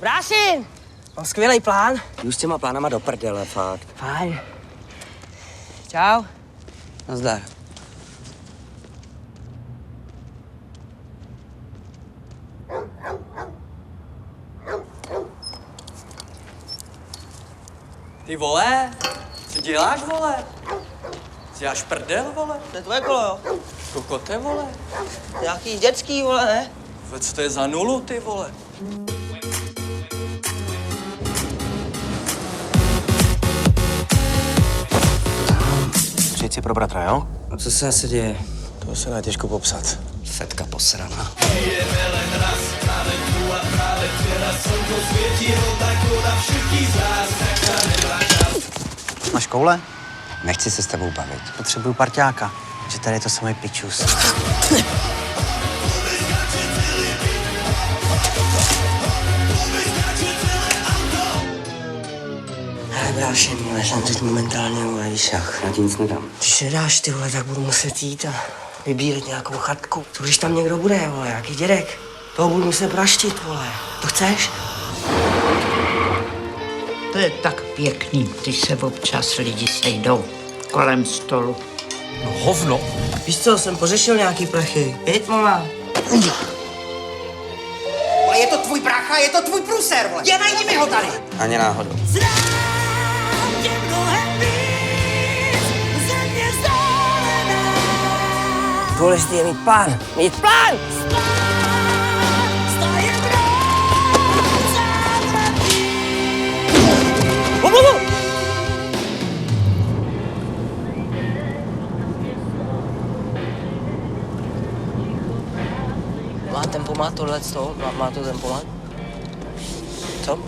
Brásin! Mám skvělý plán. Jdu s těma plánama do prdele, fakt. Fajn. Čau. Nazdar. Ty vole, co děláš, vole? Děláš prdel, vole? To je tvoje kolo, jo? Kokote, vole? Nějaký dětský, vole, ne? Co to je za nulu, ty vole? Přijď si pro bratra, jo? A co se asi děje? To se dá těžko popsat. Setka posraná. Máš koule? Nechci se s tebou bavit. Potřebuju parťáka, že tady je to samý pičus. Hele, brášen, vole, jsem teď momentálně, vole, víš jak, na tím nic nedám. Když nedáš, ty vole, tak budu muset jít a vybírat nějakou chatku. Co když tam někdo bude, vole, nějaký dědek? Toho budu muset praštit, vole. To chceš? To je tak pěkný, když se občas lidi sejdou kolem stolu. No hovno. Víš co, jsem pořešil nějaký prachy. Pět, mama. Vole, je to tvůj brácha, je to tvůj průser, vole. Najdi mi ho tady. Ani náhodou. Důležitý je mít plán. Mít plán! Má tempomat tohle, má to tempomat? Co?